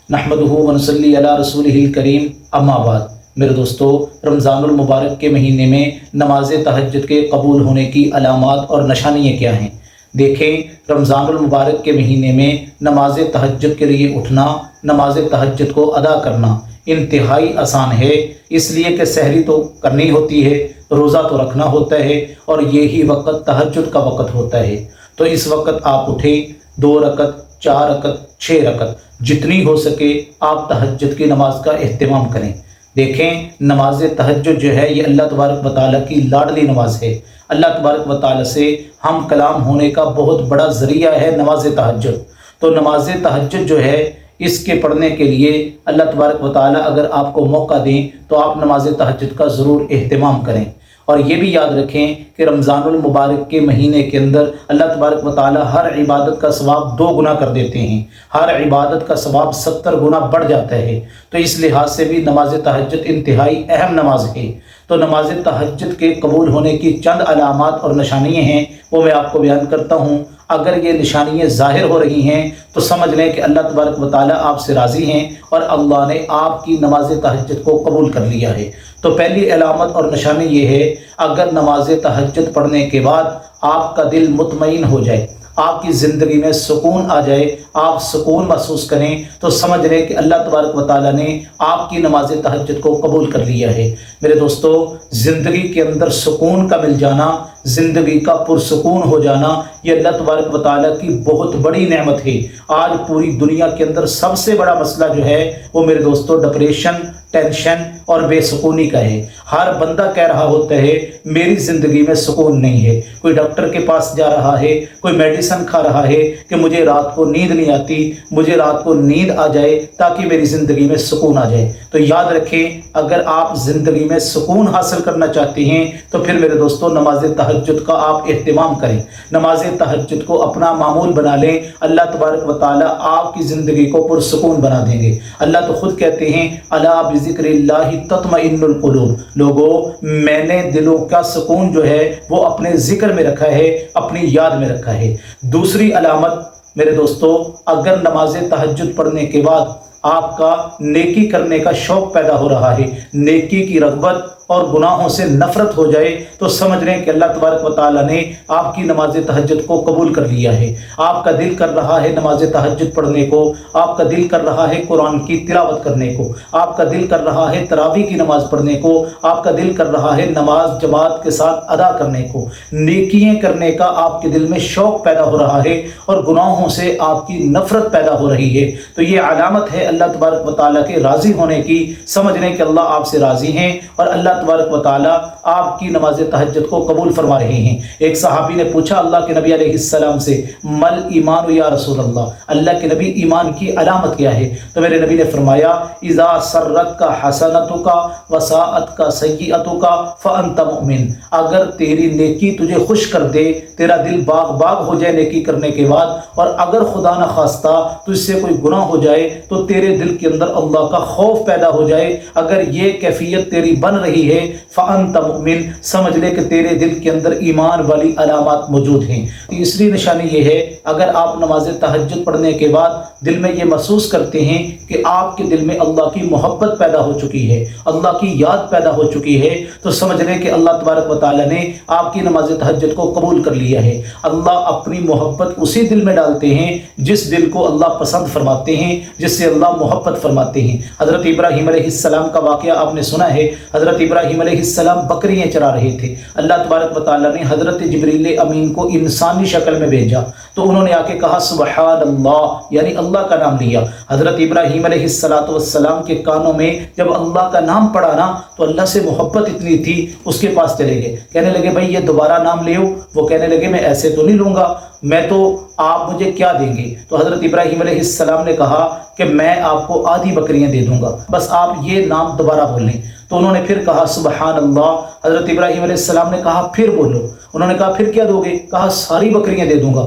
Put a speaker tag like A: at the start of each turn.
A: नहमदुहु व नसल्ली अला रसूलिहिल करीम अम्मा बाद। मेरे दोस्तों, रमज़ानुल मुबारक के महीने में नमाज तहज्जुद के कबूल होने की अलामात और निशानियाँ क्या हैं। देखें, रमज़ानुल मुबारक के महीने में नमाज तहज्जुद के लिए उठना, नमाज तहज्जुद को अदा करना इंतहाई आसान है, इसलिए कि सहरी तो करनी होती है, रोज़ा तो रखना होता है और यही वक्त तहज्जुद का वक्त होता है। तो इस वक्त आप उठें, 2 रकत, 4 रकत, 6 रकत जितनी हो सके आप तहज्जुद की नमाज का एहतमाम करें। देखें, नमाज तहज्जुद जो है ये अल्लाह तबारक व तआला की लाडली नमाज है। अल्लाह तबारक व तआला से हम कलाम होने का बहुत बड़ा ज़रिया है नमाज तहज्जुद। तो नमाज तहज्जुद जो है इसके पढ़ने के लिए अल्लाह तबारक व तआला अगर आपको मौका दें तो आप नमाज तहज्जुद का ज़रूर एहतमाम करें। और ये भी याद रखें कि रमज़ानुल मुबारक के महीने के अंदर अल्लाह तबारक व तआला हर इबादत का सवाब 2 गुना कर देते हैं, हर इबादत का सवाब 70 गुना बढ़ जाता है। तो इस लिहाज से भी नमाज तहज्जुद इंतहाई अहम नमाज है। तो नमाज तहज्जुद के कबूल होने की चंद अलामात और निशानियाँ हैं, वो मैं आपको बयान करता हूँ। अगर ये निशानियाँ ज़ाहिर हो रही हैं तो समझ लें कि अल्लाह तबारक व तआला आपसे राज़ी हैं और अल्लाह ने आपकी नमाज तहज्जुद को कबूल कर लिया है। तो पहली अलामत और निशानी ये है, अगर नमाज तहज्जुद पढ़ने के बाद आपका दिल मुतमईन हो जाए, आपकी ज़िंदगी में सुकून आ जाए, आप सुकून महसूस करें, तो समझ लें कि अल्लाह तबारक व तआला ने आपकी नमाज तहज्जुद को कबूल कर लिया है। मेरे दोस्तों, ज़िंदगी के अंदर सुकून का मिल जाना, ज़िंदगी का पुरसुकून हो जाना, ये अल्लाह तबारक व तआला की बहुत बड़ी नेमत है। आज पूरी दुनिया के अंदर सबसे बड़ा मसला जो है वो मेरे दोस्तों डिप्रेशन, टेंशन और बेसुकूनी का है। हर बंदा कह रहा होता है मेरी ज़िंदगी में सुकून नहीं है। कोई डॉक्टर के पास जा रहा है, कोई मेडिसिन खा रहा है कि मुझे रात को नींद नहीं आती, मुझे रात को नींद आ जाए ताकि मेरी ज़िंदगी में सुकून आ जाए। तो याद रखें, अगर आप ज़िंदगी में सुकून हासिल करना चाहते हैं तो फिर मेरे दोस्तों नमाज तहज्जुद का आप एहतमाम करें, नमाज तहज्जुद को अपना मामूल बना लें। अल्लाह तबारक व तआला आपकी ज़िंदगी को पुरसुकून बना देंगे। अल्लाह तो खुद कहते हैं अला बिज़िक्रिल्लाहि तत्मइन्नुल कुलूब, लोगों मैंने दिलों का सुकून जो है वो अपने ज़िक्र में रखा है, अपनी याद में रखा है। दूसरी अलामत मेरे दोस्तों, अगर नमाज तहज्जुद पढ़ने के बाद आपका नेकी करने का शौक़ पैदा हो रहा है, नेकी की रग़बत और गुनाहों से नफ़रत हो जाए, तो समझ लें कि अल्लाह तबारक व तआला ने आपकी नमाज तहज्जुद को कबूल कर लिया है। आपका दिल कर रहा है नमाज तहज्जुद पढ़ने को, आपका दिल कर रहा है कुरान की तिलावत करने को, आपका दिल कर रहा है तरावी की नमाज़ पढ़ने को, आपका दिल कर रहा है नमाज जमात के साथ अदा करने को, नेकियां करने का आपके दिल में शौक़ पैदा हो रहा है और गुनाहों से आपकी नफ़रत पैदा हो रही है। तो ये अलामत है अल्लाह तबारक व तआला के राज़ी होने की। समझ लें कि अल्लाह आपसे राज़ी हैं और अल्लाह तबारक व तआला आपकी नमाज तहज्जुद को कबूल फरमा रहे हैं। एक सहाबी ने पूछा अल्लाह के नबी अलैहिस्सलाम से, मल ईमान या रसूल अल्लाह, अल्लाह के नबी ईमान की अलामत क्या है? तो मेरे नबी ने फरमाया, इज़ा सर्रत का हसनतुका वसाअत का सय्यतुका फ़अंत मुमिन, अगर तेरी नेकी तुझे खुश कर दे, तेरा दिल बाग बाग हो जाए नेकी करने के बाद, और अगर खुदा न खास्ता तुझसे कोई गुनाह हो जाए तो तेरे दिल के अंदर अल्लाह का खौफ पैदा हो जाए, अगर ये कैफियत तेरी बन रही है फ़अंत मुमिन, समझ ले कि तेरे दिल के अंदर ईमान वाली अलामत मौजूद हैं। तीसरी निशानी ये है, अगर आप नमाज तहज्जुद पढ़ने के बाद दिल में ये महसूस करते हैं कि आपके दिल में अल्लाह की मोहब्बत पैदा हो चुकी है, अल्लाह की याद पैदा हो चुकी है, तो समझ लें कि अल्लाह तबारक व तआला ने आपकी नमाज तहज्जुद को कबूल कर लिया है। अल्लाह अपनी मोहब्बत उसी दिल में डालते हैं जिस दिल को अल्लाह पसंद फरमाते हैं, जिससे अल्लाह मोहब्बत फरमाते हैं। हज़रत इब्राहीम अलैहिस्सलाम का वाक़या आपने सुना है। हज़रत इब्राहीम अलैहिस्सलाम बकरियाँ चरा रहे थे। अल्लाह तबारक व तआला ने हज़रत जिब्रील अमीन को इंसानी शक्ल में भेजा, तो उन्होंने आके कहा सुबहान अल्लाह, यानी अल्लाह का नाम लिया। हज़रत इब्राहीम अलैहिस्सलातु वस्सलाम के कानों में जब अल्लाह का नाम पड़ा ना, तो अल्लाह से मोहब्बत इतनी थी, उसके पास चले गए, कहने लगे भाई ये दोबारा नाम ले। वो कहने लगे मैं ऐसे तो नहीं लूँगा, मैं तो आप मुझे क्या देंगे? तो हज़रत इब्राहीम अलैहिस्सलाम ने कहा कि मैं आपको आधी बकरियां दे दूंगा, बस आप ये नाम दोबारा बोल लें। तो उन्होंने फिर कहा सुबहान अल्लाह। हज़रत इब्राहीम अलैहिस्सलाम ने कहा फिर बोलो। उन्होंने कहा फिर क्या दोगे? कहा सारी बकरियां दे दूंगा।